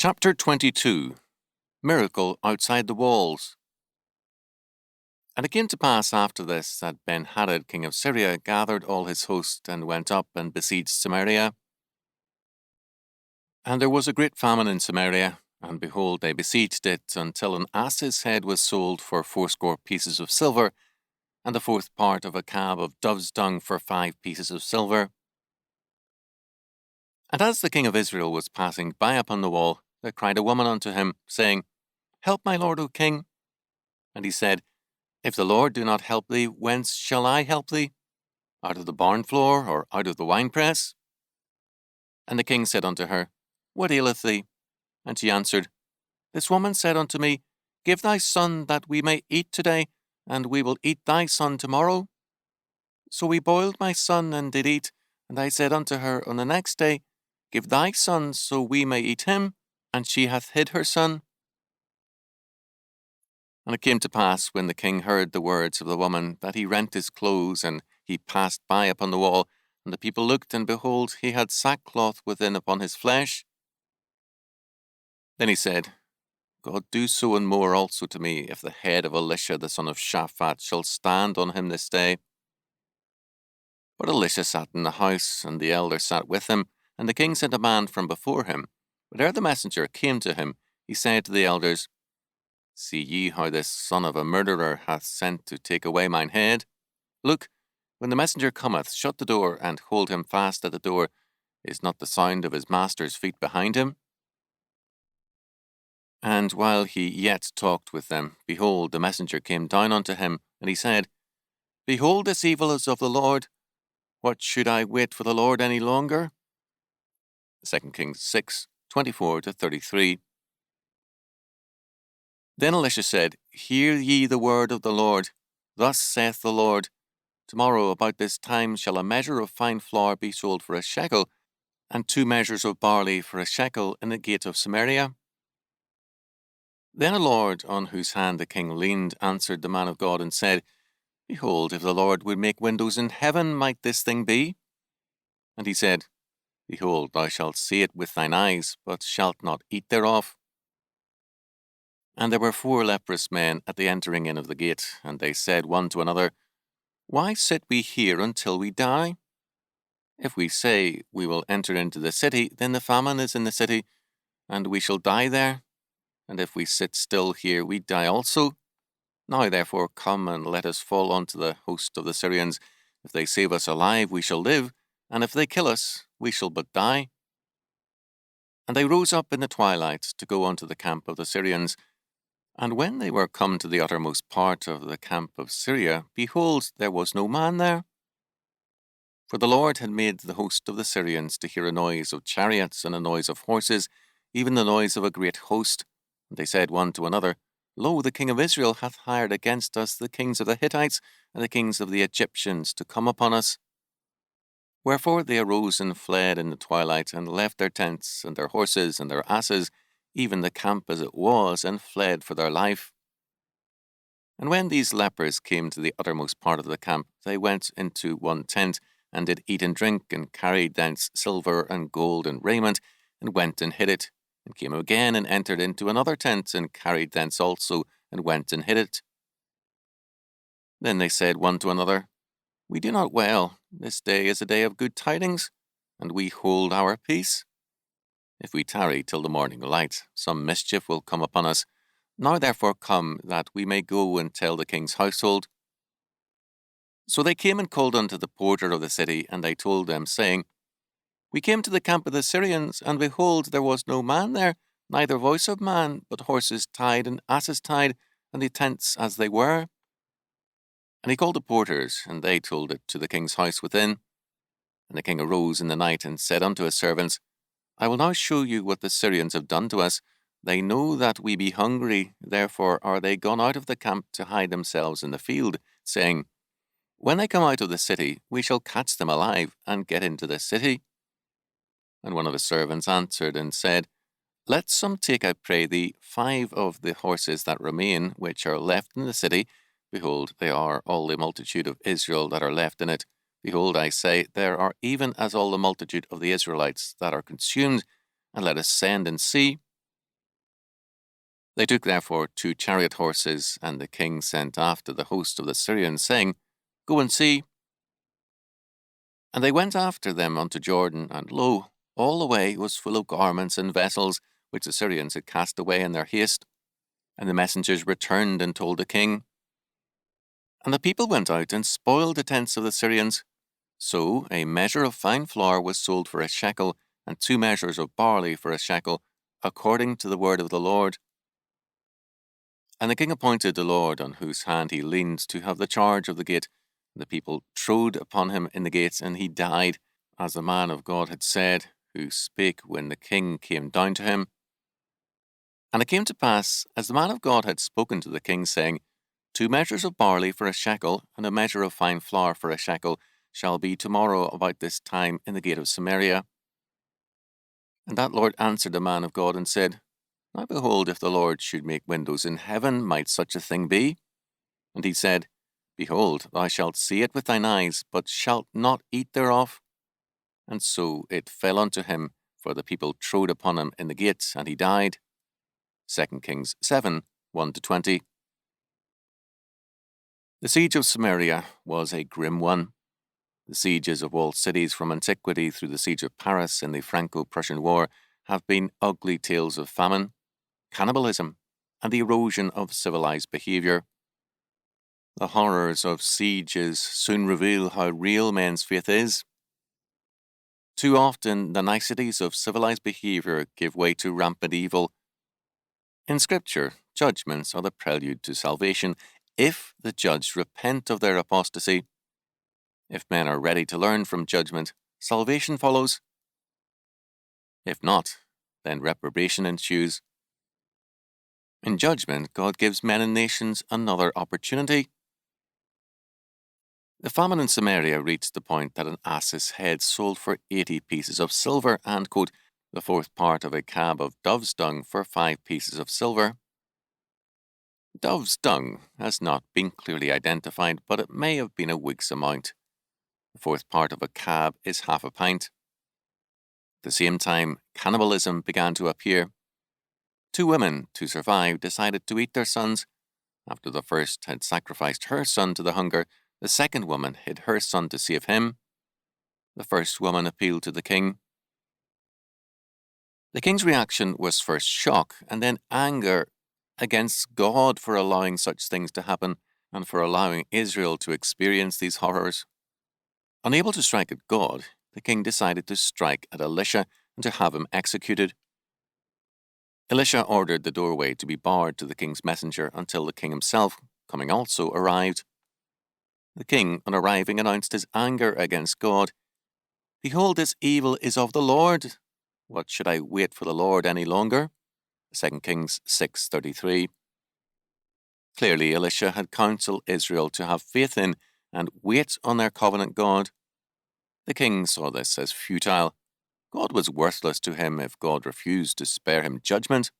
Chapter 22 Miracle Outside the Walls. And it came to pass after this that Ben-Hadad king of Syria gathered all his host and went up and besieged Samaria. And there was a great famine in Samaria, and behold, they besieged it until an ass's head was sold for 80 pieces of silver, and the fourth part of a cab of dove's dung for 5 pieces of silver. And as the king of Israel was passing by upon the wall, there cried a woman unto him, saying, Help my lord, O king. And he said, If the Lord do not help thee, whence shall I help thee? Out of the barn floor, or out of the winepress? And the king said unto her, What aileth thee? And she answered, This woman said unto me, Give thy son that we may eat today, and we will eat thy son tomorrow. So we boiled my son and did eat, and I said unto her on the next day, Give thy son, so we may eat him. And she hath hid her son. And it came to pass, when the king heard the words of the woman, that he rent his clothes, and he passed by upon the wall. And the people looked, and behold, he had sackcloth within upon his flesh. Then he said, God do so and more also to me, if the head of Elisha the son of Shaphat shall stand on him this day. But Elisha sat in the house, and the elder sat with him, and the king sent a man from before him. But ere the messenger came to him, he said to the elders, See ye how this son of a murderer hath sent to take away mine head? Look, when the messenger cometh, shut the door, and hold him fast at the door. Is not the sound of his master's feet behind him? And while he yet talked with them, behold, the messenger came down unto him, and he said, Behold, this evil is of the Lord. What should I wait for the Lord any longer? 2 Kings 6:24-33. Then Elisha said, Hear ye the word of the Lord. Thus saith the Lord, Tomorrow about this time shall a measure of fine flour be sold for a shekel, and 2 measures of barley for a shekel in the gate of Samaria. Then a lord, on whose hand the king leaned, answered the man of God, and said, Behold, if the Lord would make windows in heaven, might this thing be? And he said, Behold, thou shalt see it with thine eyes, but shalt not eat thereof. And there were 4 leprous men at the entering in of the gate, and they said one to another, Why sit we here until we die? If we say, We will enter into the city, then the famine is in the city, and we shall die there. And if we sit still here, we die also. Now therefore come, and let us fall unto the host of the Syrians. If they save us alive, we shall live, and if they kill us, we shall but die. And they rose up in the twilight to go unto the camp of the Syrians. And when they were come to the uttermost part of the camp of Syria, behold, there was no man there. For the Lord had made the host of the Syrians to hear a noise of chariots and a noise of horses, even the noise of a great host. And they said one to another, Lo, the king of Israel hath hired against us the kings of the Hittites and the kings of the Egyptians to come upon us. Wherefore they arose and fled in the twilight, and left their tents and their horses and their asses, even the camp as it was, and fled for their life. And when these lepers came to the uttermost part of the camp, they went into one tent, and did eat and drink, and carried thence silver and gold and raiment, and went and hid it, and came again and entered into another tent, and carried thence also, and went and hid it. Then they said one to another, We do not well, this day is a day of good tidings, and we hold our peace. If we tarry till the morning light, some mischief will come upon us. Now therefore come, that we may go and tell the king's household. So they came and called unto the porter of the city, and they told them, saying, We came to the camp of the Syrians, and behold, there was no man there, neither voice of man, but horses tied and asses tied, and the tents as they were. And he called the porters, and they told it to the king's house within. And the king arose in the night, and said unto his servants, I will now show you what the Syrians have done to us. They know that we be hungry, therefore are they gone out of the camp to hide themselves in the field, saying, When they come out of the city, we shall catch them alive, and get into the city. And one of his servants answered and said, Let some take, I pray thee, 5 of the horses that remain, which are left in the city. Behold, they are all the multitude of Israel that are left in it. Behold, I say, there are even as all the multitude of the Israelites that are consumed, and let us send and see. They took therefore 2 chariot horses, and the king sent after the host of the Syrians, saying, Go and see. And they went after them unto Jordan, and lo, all the way was full of garments and vessels, which the Syrians had cast away in their haste. And the messengers returned and told the king. And the people went out and spoiled the tents of the Syrians. So a measure of fine flour was sold for a shekel, and 2 measures of barley for a shekel, according to the word of the Lord. And the king appointed the Lord, on whose hand he leaned, to have the charge of the gate. And the people trode upon him in the gates, and he died, as the man of God had said, who spake when the king came down to him. And it came to pass, as the man of God had spoken to the king, saying, 2 measures of barley for a shekel, and a measure of fine flour for a shekel, shall be tomorrow about this time in the gate of Samaria. And that Lord answered the man of God, and said, Now behold, if the Lord should make windows in heaven, might such a thing be? And he said, Behold, thou shalt see it with thine eyes, but shalt not eat thereof. And so it fell unto him, for the people trode upon him in the gates, and he died. 2 Kings 7, 1-20. The siege of Samaria was a grim one. The sieges of all cities from antiquity through the siege of Paris in the Franco-Prussian War have been ugly tales of famine, cannibalism, and the erosion of civilized behavior. The horrors of sieges soon reveal how real men's faith is. Too often, the niceties of civilized behavior give way to rampant evil. In Scripture, judgments are the prelude to salvation, if the judged repent of their apostasy. If men are ready to learn from judgment, salvation follows. If not, then reprobation ensues. In judgment, God gives men and nations another opportunity. The famine in Samaria reached the point that an ass's head sold for 80 pieces of silver, and, quote, the 4th part of a cab of dove's dung for 5 pieces of silver. Dove's dung has not been clearly identified, but it may have been a week's amount. The 4th part of a cab is half a pint. At the same time, cannibalism began to appear. 2 women, to survive, decided to eat their sons. After the first had sacrificed her son to the hunger, the second woman hid her son to save him. The first woman appealed to the king. The king's reaction was first shock and then anger against God for allowing such things to happen and for allowing Israel to experience these horrors. Unable to strike at God, the king decided to strike at Elisha and to have him executed. Elisha ordered the doorway to be barred to the king's messenger until the king himself, coming also, arrived. The king, on arriving, announced his anger against God. Behold, this evil is of the Lord. What should I wait for the Lord any longer? 2 Kings 6:33. Clearly, Elisha had counseled Israel to have faith in and wait on their covenant God. The king saw this as futile. God was worthless to him if God refused to spare him judgment.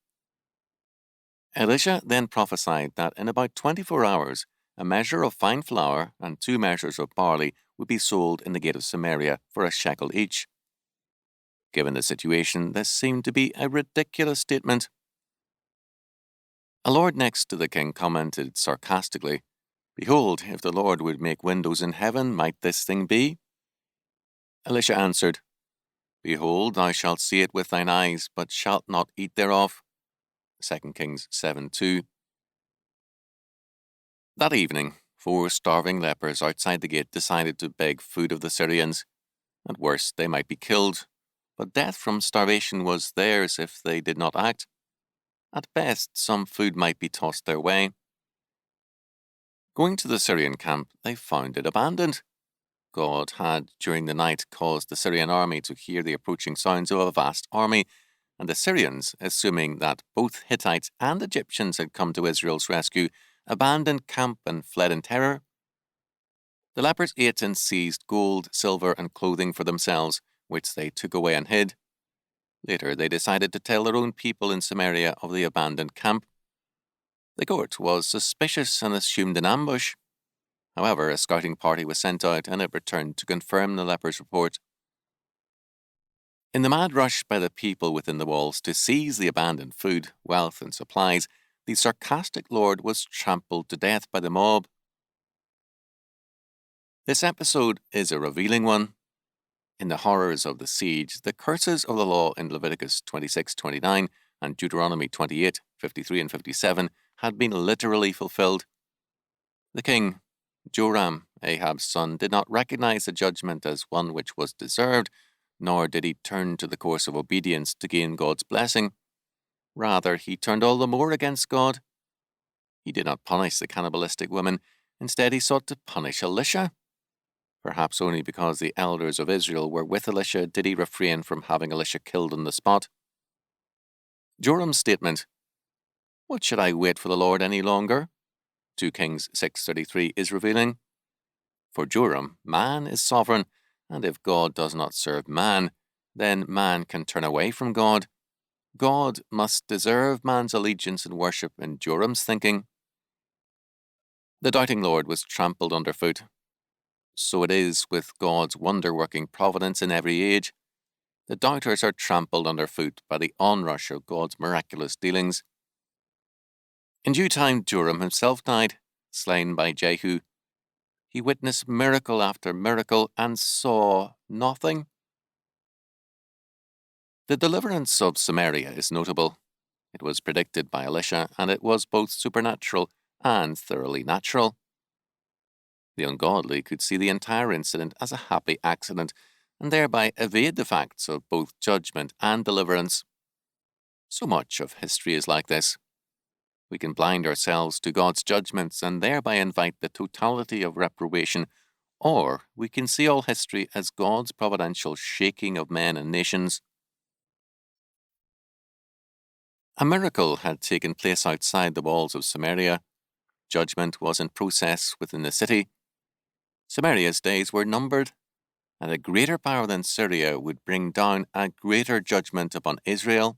Elisha then prophesied that in about 24 hours, a measure of fine flour and 2 measures of barley would be sold in the gate of Samaria for a shekel each. Given the situation, this seemed to be a ridiculous statement. A lord next to the king commented sarcastically, Behold, if the Lord would make windows in heaven, might this thing be? Elisha answered, Behold, thou shalt see it with thine eyes, but shalt not eat thereof. 2 Kings 7:2. That evening, 4 starving lepers outside the gate decided to beg food of the Syrians. At worst, they might be killed, but death from starvation was theirs if they did not act. At best, some food might be tossed their way. Going to the Syrian camp, they found it abandoned. God had, during the night, caused the Syrian army to hear the approaching sounds of a vast army, and the Syrians, assuming that both Hittites and Egyptians had come to Israel's rescue, abandoned camp and fled in terror. The lepers ate and seized gold, silver, and clothing for themselves, which they took away and hid. Later, they decided to tell their own people in Samaria of the abandoned camp. The court was suspicious and assumed an ambush. However, a scouting party was sent out, and it returned to confirm the lepers' report. In the mad rush by the people within the walls to seize the abandoned food, wealth, and supplies, the sarcastic Lord was trampled to death by the mob. This episode is a revealing one. In the horrors of the siege, the curses of the law in Leviticus 26:29 and Deuteronomy 28:53 and 57 had been literally fulfilled. The king, Joram, Ahab's son, did not recognize the judgment as one which was deserved, nor did he turn to the course of obedience to gain God's blessing. Rather, he turned all the more against God. He did not punish the cannibalistic women. Instead, he sought to punish Elisha. Perhaps only because the elders of Israel were with Elisha did he refrain from having Elisha killed on the spot. Joram's statement, "What should I wait for the Lord any longer?" 2 Kings 6:33 is revealing. For Joram, man is sovereign, and if God does not serve man, then man can turn away from God. God must deserve man's allegiance and worship in Joram's thinking. The doubting Lord was trampled underfoot. So it is with God's wonder-working providence in every age. The doubters are trampled underfoot by the onrush of God's miraculous dealings. In due time, Joram himself died, slain by Jehu. He witnessed miracle after miracle and saw nothing. The deliverance of Samaria is notable. It was predicted by Elisha, and it was both supernatural and thoroughly natural. The ungodly could see the entire incident as a happy accident, and thereby evade the facts of both judgment and deliverance. So much of history is like this. We can blind ourselves to God's judgments and thereby invite the totality of reprobation, or we can see all history as God's providential shaking of men and nations. A miracle had taken place outside the walls of Samaria. Judgment was in process within the city. Samaria's days were numbered, and a greater power than Syria would bring down a greater judgment upon Israel.